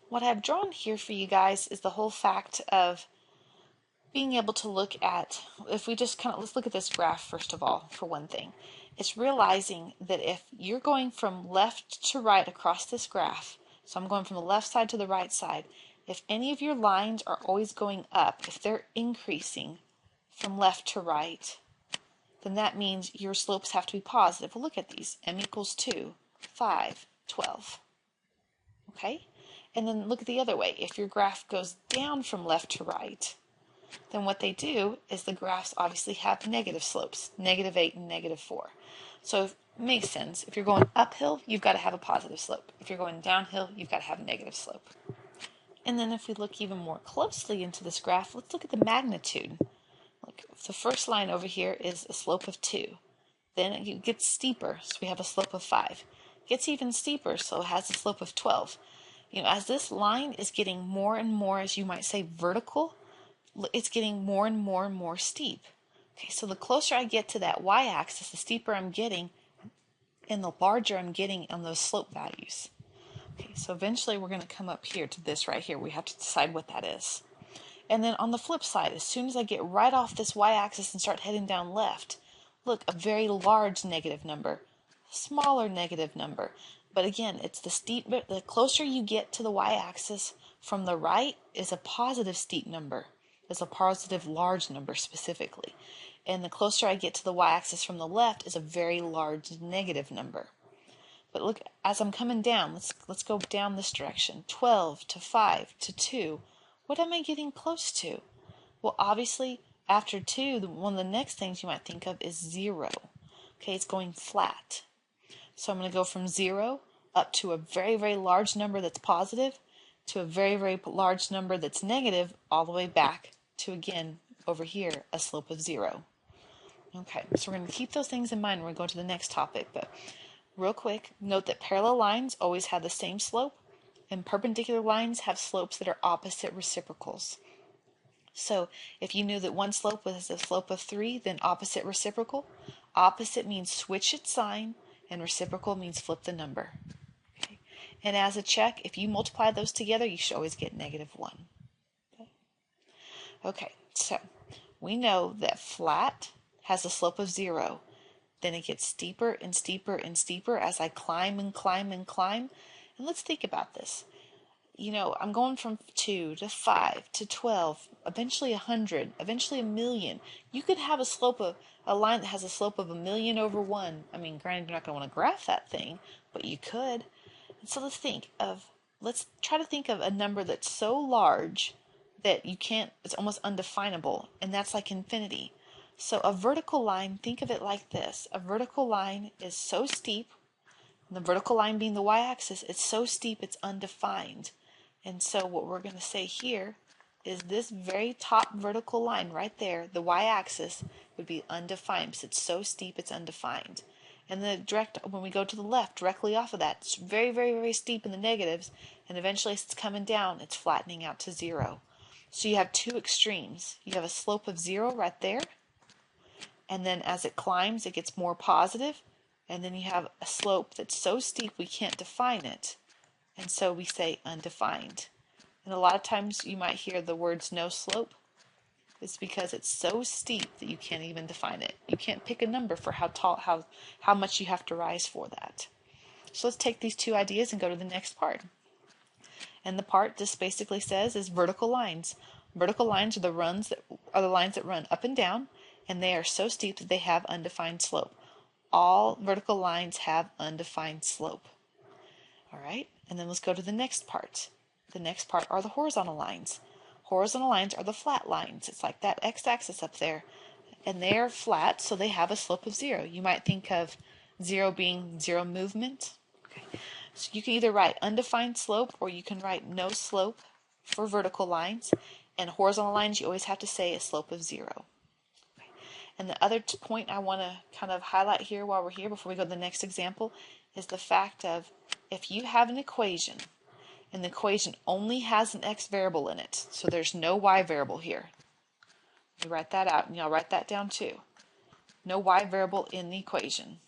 What I've drawn here for you guys is the whole fact of being able to look at, if we just let's look at this graph first of all, for one thing. It's realizing that if you're going from left to right across this graph, so I'm going from the left side to the right side, if any of your lines are always going up, if they're increasing from left to right, then that means your slopes have to be positive. Well, look at these. M equals 2, 5, 12. Okay? And then look at the other way. If your graph goes down from left to right, then what they do is the graphs obviously have negative slopes, -8 and -4. So it makes sense. If you're going uphill, you've got to have a positive slope. If you're going downhill, you've got to have a negative slope. And then if we look even more closely into this graph, let's look at the magnitude. Look, the first line over here is a slope of 2. Then it gets steeper, so we have a slope of 5. It gets even steeper, so it has a slope of 12. As this line is getting more and more, as you might say, vertical, it's getting more and more and more steep. Okay, so the closer I get to that y-axis, the steeper I'm getting, and the larger I'm getting on those slope values. Okay, so eventually we're going to come up here to this right here. We have to decide what that is. And then on the flip side, as soon as I get right off this y-axis and start heading down left, look, a very large negative number, smaller negative number. But again, it's the closer you get to the y-axis from the right is a positive steep number. Is a positive large number specifically. And the closer I get to the y-axis from the left is a very large negative number. But look, as I'm coming down, let's go down this direction. 12 to 5 to 2. What am I getting close to? Well, obviously, after 2, one of the next things you might think of is 0. Okay, it's going flat. So I'm going to go from 0 up to a very, very large number that's positive to a very, very large number that's negative, all the way back to, again, over here, a slope of 0. Okay, so we're going to keep those things in mind when we go to the next topic, but real quick, note that parallel lines always have the same slope, and perpendicular lines have slopes that are opposite reciprocals. So if you knew that one slope was a slope of 3, then opposite reciprocal. Opposite means switch its sign, and reciprocal means flip the number. Okay. And as a check, if you multiply those together, you should always get -1. Okay, so we know that flat has a slope of 0. Then it gets steeper and steeper and steeper as I climb and climb and climb. And let's think about this. I'm going from 2 to 5 to 12, eventually 100, eventually 1,000,000. You could have a line that has a slope of 1,000,000 over 1. I mean, granted, you're not going to want to graph that thing, but you could. And so let's try to think of a number that's so large that it's almost undefinable, and that's like infinity. So a vertical line, think of it like this. A vertical line is so steep, and the vertical line being the y-axis, it's so steep it's undefined. And so what we're going to say here is this very top vertical line right there, the y-axis, would be undefined because it's so steep it's undefined. And when we go to the left, directly off of that, it's very, very, very steep in the negatives, and eventually as it's coming down, it's flattening out to 0. So you have two extremes. You have a slope of 0 right there, and then as it climbs, it gets more positive, and then you have a slope that's so steep we can't define it, and so we say undefined. And a lot of times you might hear the words no slope. It's because it's so steep that you can't even define it. You can't pick a number for how much you have to rise for that. So let's take these two ideas and go to the next part. And the part this basically says is vertical lines. Vertical lines are the lines that run up and down, and they are so steep that they have undefined slope. All vertical lines have undefined slope. All right, and then let's go to the next part. The next part are the horizontal lines. Horizontal lines are the flat lines. It's like that x-axis up there, and they are flat, so they have a slope of 0. You might think of 0 being 0 movement. Okay. So you can either write undefined slope or you can write no slope for vertical lines, and horizontal lines you always have to say a slope of 0. Okay. And the other point I want to kind of highlight here while we're here before we go to the next example is the fact of if you have an equation and the equation only has an x variable in it, so there's no y variable here. You write that out, and y'all write that down too. No y variable in the equation.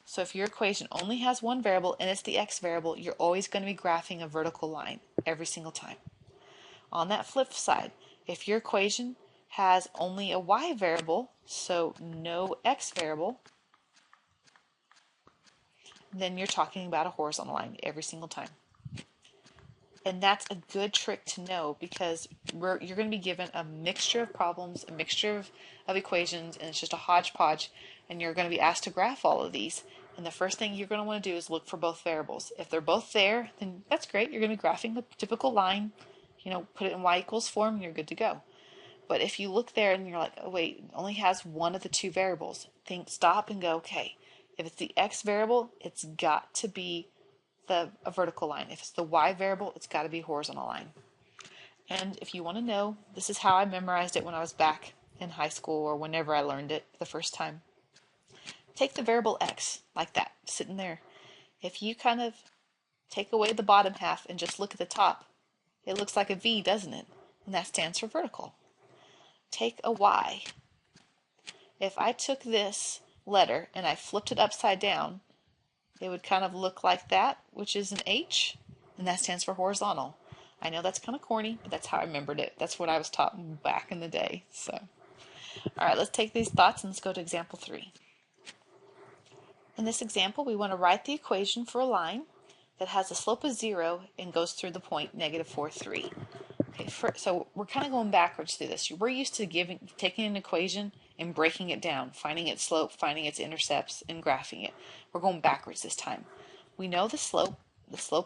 So if your equation only has one variable and it's the x variable, you're always going to be graphing a vertical line every single time. On that flip side, if your equation has only a y variable, so no x variable, then you're talking about a horizontal line every single time. And that's a good trick to know because you're going to be given a mixture of problems, a mixture of equations, and it's just a hodgepodge, and you're going to be asked to graph all of these. And the first thing you're going to want to do is look for both variables. If they're both there, then that's great. You're going to be graphing the typical line, put it in y equals form, and you're good to go. But if you look there and you're like, oh wait, it only has one of the two variables, stop and go, okay, if it's the x variable, it's got to be a vertical line. If it's the y variable, it's got to be a horizontal line. And if you want to know, this is how I memorized it when I was back in high school or whenever I learned it the first time. Take the variable x, like that, sitting there. If you kind of take away the bottom half and just look at the top, it looks like a V, doesn't it? And that stands for vertical. Take a y. If I took this letter and I flipped it upside down, it would kind of look like that, which is an H, and that stands for horizontal. I know that's kind of corny, but that's how I remembered it. That's what I was taught back in the day. So, all right, let's take these thoughts and let's go to example 3. In this example, we want to write the equation for a line that has a slope of 0 and goes through the point -4, 3. Okay, so we're kind of going backwards through this. We're used to taking an equation and breaking it down, finding its slope, finding its intercepts, and graphing it. We're going backwards this time. We know the slope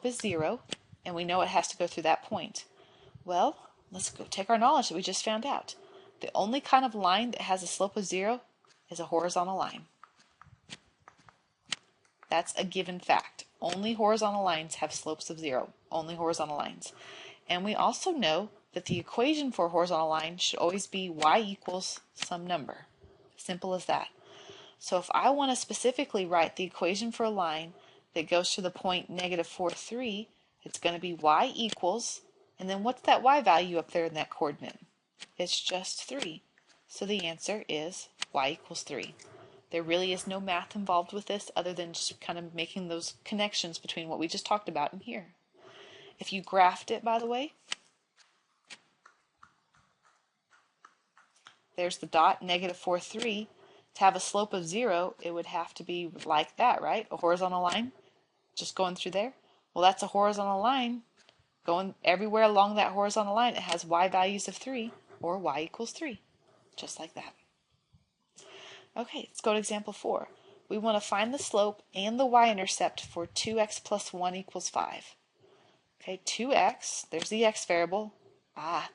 is 0, and we know it has to go through that point. Well, let's go take our knowledge that we just found out. The only kind of line that has a slope of 0 is a horizontal line. That's a given fact. Only horizontal lines have slopes of 0, only horizontal lines. And we also know that the equation for a horizontal line should always be y equals some number. Simple as that. So if I want to specifically write the equation for a line that goes to the point -4, 3, it's going to be y equals, and then what's that y value up there in that coordinate? It's just 3. So the answer is y equals 3. There really is no math involved with this other than just kind of making those connections between what we just talked about in here. If you graphed it, by the way, there's the dot, -4, 3. To have a slope of 0, it would have to be like that, right? A horizontal line just going through there. Well, that's a horizontal line going everywhere along that horizontal line. It has y values of 3 or y equals 3, just like that. Okay, let's go to example 4. We want to find the slope and the y-intercept for 2x plus 1 equals 5. Okay, 2x, there's the x variable.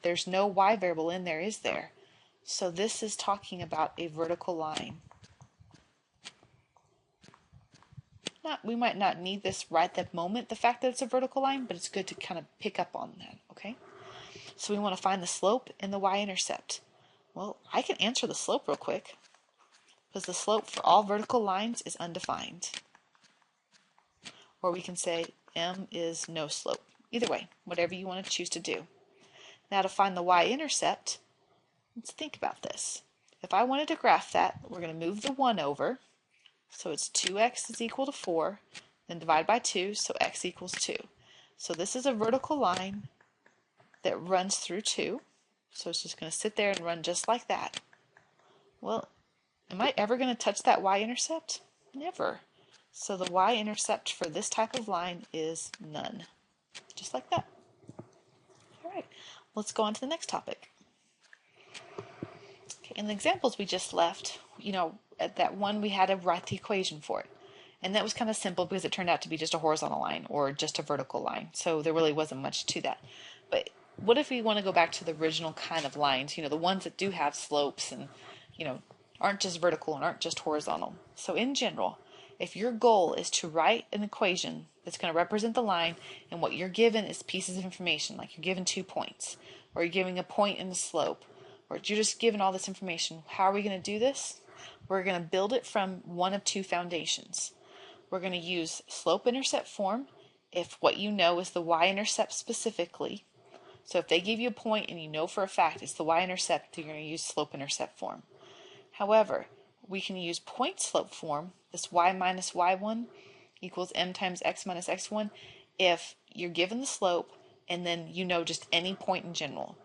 There's no y variable in there, is there? So this is talking about a vertical line. We might not need this right at the moment, the fact that it's a vertical line, but it's good to kind of pick up on that, okay? So we want to find the slope and the y-intercept. Well, I can answer the slope real quick, because the slope for all vertical lines is undefined. Or we can say m is no slope. Either way, whatever you want to choose to do. Now to find the y-intercept, let's think about this. If I wanted to graph that, we're going to move the 1 over. So it's 2x is equal to 4, then divide by 2, so x equals 2. So this is a vertical line that runs through 2. So it's just going to sit there and run just like that. Well, am I ever going to touch that y-intercept? Never. So the y-intercept for this type of line is none. Just like that. All right, let's go on to the next topic. Okay, in the examples we just left, at that one we had to write the equation for it. And that was kind of simple because it turned out to be just a horizontal line or just a vertical line. So there really wasn't much to that. But what if we want to go back to the original kind of lines, the ones that do have slopes and, aren't just vertical and aren't just horizontal. So in general, if your goal is to write an equation that's going to represent the line and what you're given is pieces of information, like you're given 2 points, or you're giving a point and a slope, or you're just given all this information, how are we going to do this? We're going to build it from one of 2 foundations. We're going to use slope-intercept form if what you know is the y-intercept specifically. So if they give you a point and you know for a fact it's the y-intercept, you're going to use slope-intercept form. However, we can use point slope form, this y minus y1 equals m times x minus x1, if you're given the slope and then you know just any point in general.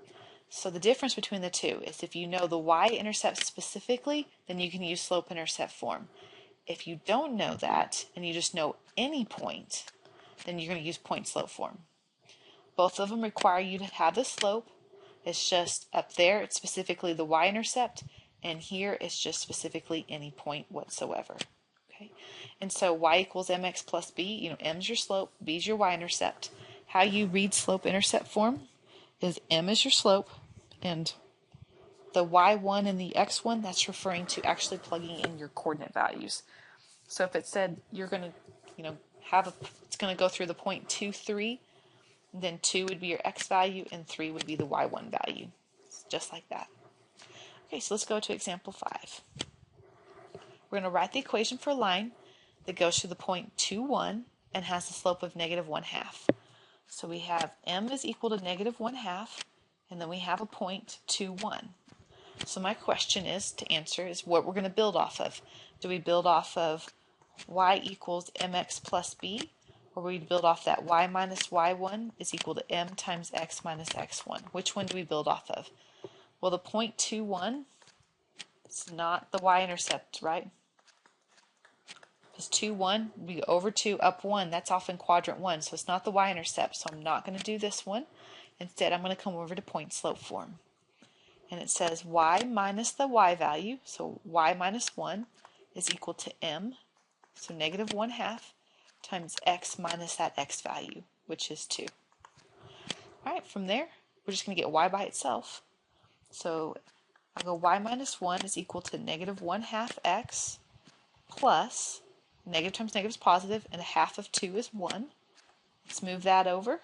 So the difference between the two is if you know the y-intercept specifically, then you can use slope-intercept form. If you don't know that and you just know any point, then you're going to use point-slope form. Both of them require you to have the slope. It's just up there, it's specifically the y-intercept, and here it's just specifically any point whatsoever. Okay, and so y equals mx plus b, m's your slope, b's your y-intercept. How you read slope-intercept form is m is your slope, and the y1 and the x1, that's referring to actually plugging in your coordinate values. So if it said you're going to, it's going to go through the point 2, 3, then 2 would be your x value and 3 would be the y1 value. It's just like that. Okay, so let's go to example 5. We're going to write the equation for a line that goes through the point 2, 1 and has a slope of negative 1/2. So we have m is equal to negative 1/2, and then we have a point 2, 1. So my question is, to answer, is what we're going to build off of. Do we build off of y equals mx plus b, or we build off that y minus y1 is equal to m times x minus x1? Which one do we build off of? Well, the point 2, 1, it's not the y-intercept, right? Because 2, 1, we go over 2, up 1, that's off in quadrant 1, so it's not the y-intercept, so I'm not going to do this one. Instead, I'm going to come over to point slope form. And it says y minus the y value, so y minus 1 is equal to m, so negative 1/2, times x minus that x value, which is 2. All right, from there, we're just going to get y by itself. So I'll go y minus 1 is equal to negative 1/2 x plus, negative times negative is positive, and 1/2 of 2 is 1. Let's move that over,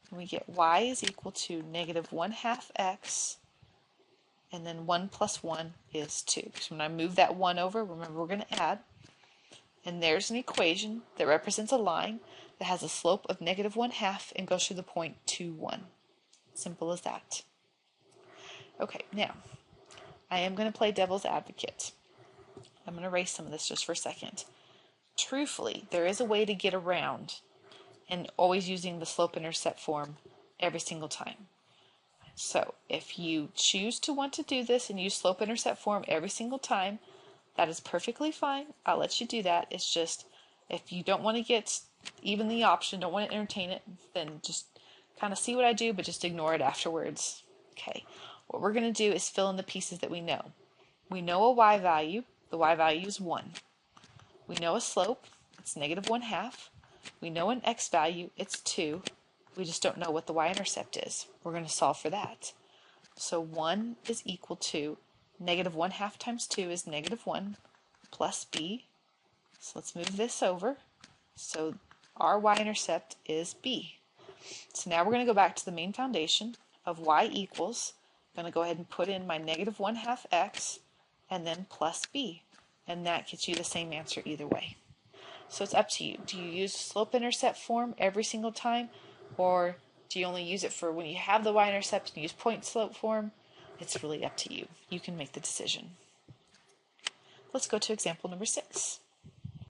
and we get y is equal to negative 1/2 x, and then 1 plus 1 is 2. So when I move that 1 over, remember we're going to add, and there's an equation that represents a line that has a slope of negative 1/2 and goes through the point 2, 1. Simple as that. Okay, now, I am going to play devil's advocate. I'm going to erase some of this just for a second. Truthfully, there is a way to get around and always using the slope-intercept form every single time. So if you choose to want to do this and use slope-intercept form every single time, that is perfectly fine. I'll let you do that. It's just, if you don't want to get even the option, don't want to entertain it, then just kind of see what I do, but just ignore it afterwards. Okay. What we're going to do is fill in the pieces that we know. We know a y value. The y value is 1. We know a slope. It's negative 1/2. We know an x value. It's 2. We just don't know what the y-intercept is. We're going to solve for that. So 1 is equal to negative 1/2 times 2 is negative 1 plus b. So let's move this over. So our y-intercept is b. So now we're going to go back to the main foundation of y equals. I'm going to go ahead and put in my negative 1/2 x and then plus b. And that gets you the same answer either way. So it's up to you. Do you use slope-intercept form every single time? Or do you only use it for when you have the y-intercept and use point slope form? It's really up to you. You can make the decision. Let's go to example number 6.